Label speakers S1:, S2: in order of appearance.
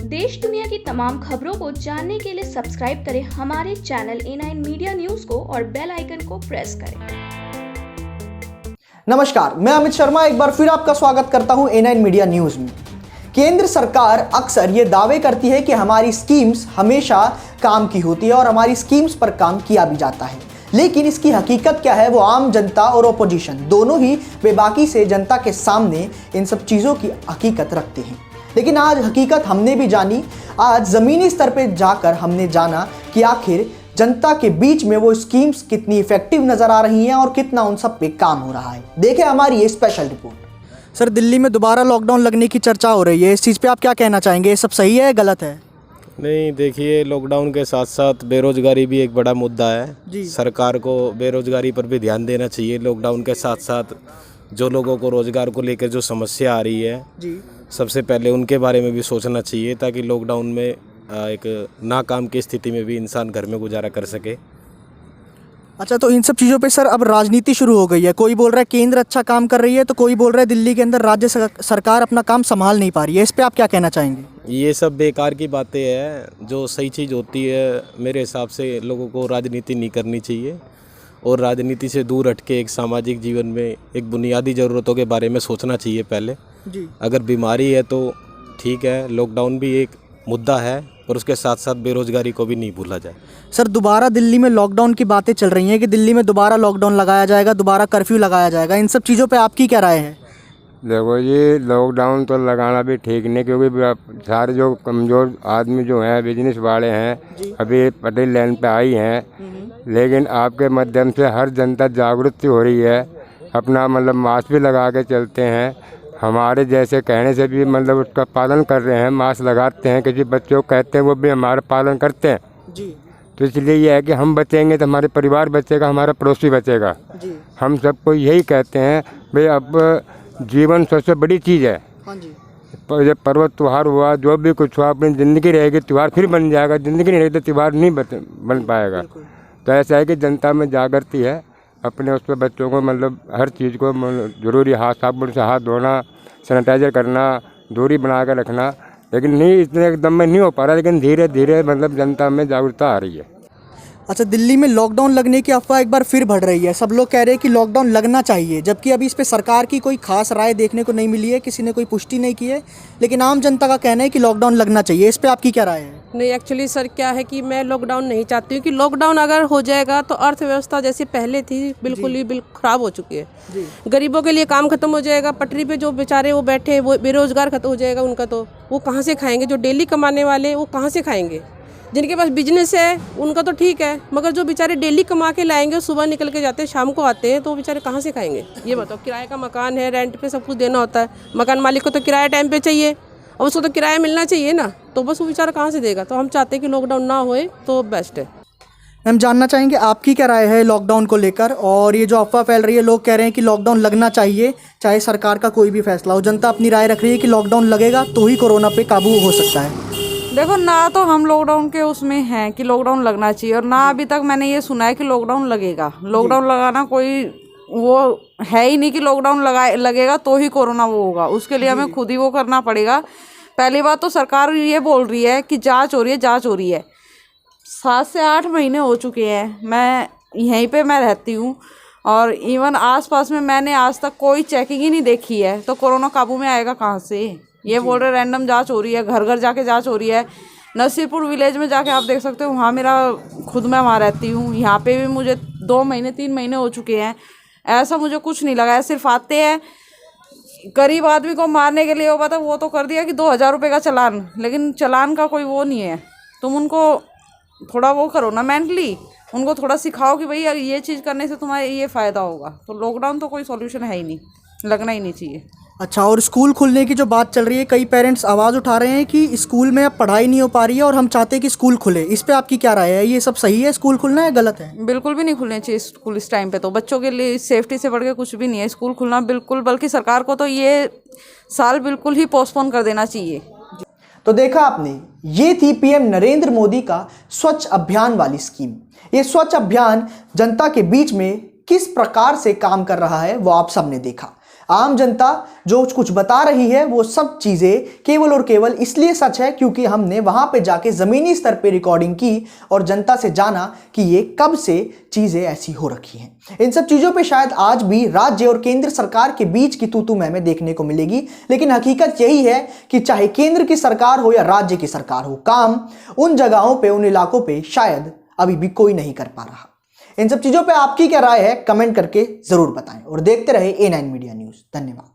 S1: देश दुनिया की तमाम खबरों को जानने के लिए सब्सक्राइब करें हमारे चैनल A9 मीडिया न्यूज को और बेल आइकन को प्रेस करें।
S2: नमस्कार, मैं अमित शर्मा एक बार फिर आपका स्वागत करता हूं A9 मीडिया न्यूज में। केंद्र सरकार अक्सर ये दावे करती है कि हमारी स्कीम्स हमेशा काम की होती है और हमारी स्कीम्स पर काम किया भी जाता है, लेकिन इसकी हकीकत क्या है वो आम जनता और ओपोजिशन दोनों ही बेबाकी से जनता के सामने इन सब चीज़ों की हकीकत रखते हैं। लेकिन आज हकीकत हमने भी जानी, आज ज़मीनी स्तर पर जाकर हमने जाना कि आखिर जनता के बीच में वो स्कीम्स कितनी इफेक्टिव नज़र आ रही हैं और कितना उन सब पे काम हो रहा है। देखें हमारी ये स्पेशल रिपोर्ट। सर, दिल्ली में दोबारा लॉकडाउन लगने की चर्चा हो रही है, इस चीज़ पे आप क्या कहना चाहेंगे? ये सब सही है, गलत है?
S3: नहीं, देखिए, लॉकडाउन के साथ साथ बेरोजगारी भी एक बड़ा मुद्दा है। सरकार को बेरोजगारी पर भी ध्यान देना चाहिए। लॉकडाउन के साथ साथ जो लोगों को रोजगार को लेकर जो समस्या आ रही है सबसे पहले उनके बारे में भी सोचना चाहिए, ताकि लॉकडाउन में एक नाकाम की स्थिति में भी इंसान घर में गुजारा कर सके।
S2: अच्छा, तो इन सब चीज़ों पे सर अब राजनीति शुरू हो गई है। कोई बोल रहा है केंद्र अच्छा काम कर रही है, तो कोई बोल रहा है दिल्ली के अंदर राज्य सरकार अपना काम संभाल नहीं पा रही है। इस पे आप क्या कहना चाहेंगे?
S3: ये सब बेकार की बातें हैं। जो सही चीज़ होती है, मेरे हिसाब से लोगों को राजनीति नहीं करनी चाहिए और राजनीति से दूर हट के एक सामाजिक जीवन में एक बुनियादी ज़रूरतों के बारे में सोचना चाहिए पहले। अगर बीमारी है तो ठीक है, लॉकडाउन भी एक मुद्दा है, और उसके साथ साथ बेरोजगारी को भी नहीं भूला जाए।
S2: सर, दोबारा दिल्ली में लॉकडाउन की बातें चल रही हैं कि दिल्ली में दोबारा लॉकडाउन लगाया जाएगा, दोबारा कर्फ्यू लगाया जाएगा। इन सब चीज़ों पे आपकी क्या राय है?
S4: देखो जी, लॉकडाउन तो लगाना भी ठीक नहीं, क्योंकि सारे जो कमज़ोर आदमी जो हैं, बिजनेस वाले हैं, अभी पटेल लाइन पे आई हैं, लेकिन आपके माध्यम से हर जनता जागरूक हो रही है। अपना मतलब मास्क भी लगा के चलते हैं। हमारे जैसे कहने से भी मतलब उसका पालन कर रहे हैं, मास्क लगाते हैं। किसी बच्चों को कहते हैं वो भी हमारा पालन करते हैं जी। तो इसलिए ये है कि हम बचेंगे तो हमारे परिवार बचेगा, हमारा पड़ोसी बचेगा जी। हम सबको यही कहते हैं भाई, अब जीवन सबसे बड़ी चीज़ है। हाँ जी। जब पर्व त्यौहार हुआ, जो भी कुछ हुआ, अपनी ज़िंदगी रहेगी त्यौहार फिर बन जाएगा, ज़िंदगी नहीं रहेगी तो त्यौहार नहीं बन पाएगा। तो ऐसा है कि जनता में जागृति है, अपने उस पर बच्चों को मतलब हर चीज़ को ज़रूरी हाथ साबुन से हाथ धोना, सैनिटाइजर करना, दूरी बना कर रखना। लेकिन नहीं, इतने एकदम में नहीं हो पा रहा, लेकिन धीरे धीरे मतलब जनता में जागरूकता आ रही है।
S2: अच्छा, दिल्ली में लॉकडाउन लगने की अफवाह एक बार फिर बढ़ रही है। सब लोग कह रहे हैं कि लॉकडाउन लगना चाहिए, जबकि अभी इस पे सरकार की कोई खास राय देखने को नहीं मिली है, किसी ने कोई पुष्टि नहीं की है, लेकिन आम जनता का कहना है कि लॉकडाउन लगना चाहिए। इस पे आपकी क्या राय है?
S5: नहीं, एक्चुअली सर क्या है कि मैं लॉकडाउन नहीं चाहती हूँ कि लॉकडाउन अगर हो जाएगा तो अर्थव्यवस्था जैसी पहले थी बिल्कुल ही खराब हो चुकी है। गरीबों के लिए काम खत्म हो जाएगा, पटरी पे जो बेचारे वो बैठे वो बेरोजगार खत्म हो जाएगा उनका, तो वो कहाँ से खाएंगे? जो डेली कमाने वाले वो कहाँ से खाएंगे? जिनके पास बिजनेस है उनका तो ठीक है, मगर जो बेचारे डेली कमा के लाएंगे, सुबह निकल के जाते हैं शाम को आते हैं, तो वो बेचारे कहाँ से खाएंगे? ये बताओ। किराए का मकान है, रेंट पे सब कुछ देना होता है, मकान मालिक को तो किराया टाइम पे चाहिए और उसको तो किराया मिलना चाहिए ना, तो बस वो बेचारा कहाँ से देगा? तो हम चाहते हैं कि लॉकडाउन ना होए तो बेस्ट है।
S2: हम जानना चाहेंगे आपकी क्या राय है लॉकडाउन को लेकर, और ये जो अफवाह फैल रही है, लोग कह रहे हैं कि लॉकडाउन लगना चाहिए चाहे सरकार का कोई भी फैसला हो। जनता अपनी राय रख रही है कि लॉकडाउन लगेगा तो ही कोरोना पे काबू हो सकता है।
S6: देखो, ना तो हम लॉकडाउन के उसमें हैं कि लॉकडाउन लगना चाहिए, और ना अभी तक मैंने ये सुना है कि लॉकडाउन लगेगा। लॉकडाउन लगाना कोई वो है ही नहीं कि लॉकडाउन लगेगा तो ही कोरोना वो होगा। उसके लिए हमें खुद ही वो करना पड़ेगा। पहली बात तो सरकार ये बोल रही है कि जांच हो रही है, जांच हो रही है। 7 से 8 महीने हो चुके हैं, मैं यहीं पे मैं रहती हूँ, और इवन आसपास में मैंने आज तक कोई चेकिंग ही नहीं देखी है, तो कोरोना काबू में आएगा कहाँ से? ये बोल रहे रैंडम जांच हो रही है, घर घर जाके जांच हो रही है। नसीरपुर विलेज में जाके आप देख सकते हो, वहाँ मेरा खुद मैं वहाँ रहती हूँ, यहाँ पे भी मुझे 2 महीने 3 महीने हो चुके हैं, ऐसा मुझे कुछ नहीं लगा है। सिर्फ आते हैं गरीब आदमी को मारने के लिए, वो पता वो तो कर दिया कि 2000 रुपये का चालान, लेकिन चालान का कोई वो नहीं है। तुम उनको थोड़ा वो करो ना, मेंटली उनको थोड़ा सिखाओ कि भाई ये चीज़ करने से तुम्हारा ये फ़ायदा होगा। तो लॉकडाउन तो कोई सॉल्यूशन है ही नहीं, लगना ही नहीं चाहिए।
S2: अच्छा, और स्कूल खुलने की जो बात चल रही है, कई पेरेंट्स आवाज़ उठा रहे हैं कि स्कूल में अब पढ़ाई नहीं हो पा रही है और हम चाहते हैं कि स्कूल खुले। इस पे आपकी क्या राय है? ये सब सही है स्कूल खुलना है, गलत है?
S6: बिल्कुल भी नहीं खुलने चाहिए स्कूल इस टाइम पे। तो बच्चों के लिए सेफ्टी से बढ़ के कुछ भी नहीं है स्कूल खुलना, बिल्कुल। बल्कि सरकार को तो ये साल बिल्कुल ही पोस्टपोन कर देना चाहिए।
S2: तो देखा आपने, ये थी पीएम नरेंद्र मोदी का स्वच्छ अभियान वाली स्कीम। ये स्वच्छ अभियान जनता के बीच में किस प्रकार से काम कर रहा है वो आप सबने देखा। आम जनता जो कुछ बता रही है वो सब चीज़ें केवल और केवल इसलिए सच है क्योंकि हमने वहाँ पे जाके ज़मीनी स्तर पे रिकॉर्डिंग की और जनता से जाना कि ये कब से चीज़ें ऐसी हो रखी हैं। इन सब चीज़ों पे शायद आज भी राज्य और केंद्र सरकार के बीच की तू मैं देखने को मिलेगी, लेकिन हकीकत यही है कि चाहे केंद्र की सरकार हो या राज्य की सरकार हो, काम उन जगहों पे, उन इलाकों पे शायद अभी भी कोई नहीं कर पा रहा। इन सब चीज़ों पे आपकी क्या राय है कमेंट करके ज़रूर बताएं और देखते रहे A9 मीडिया न्यूज़। धन्यवाद।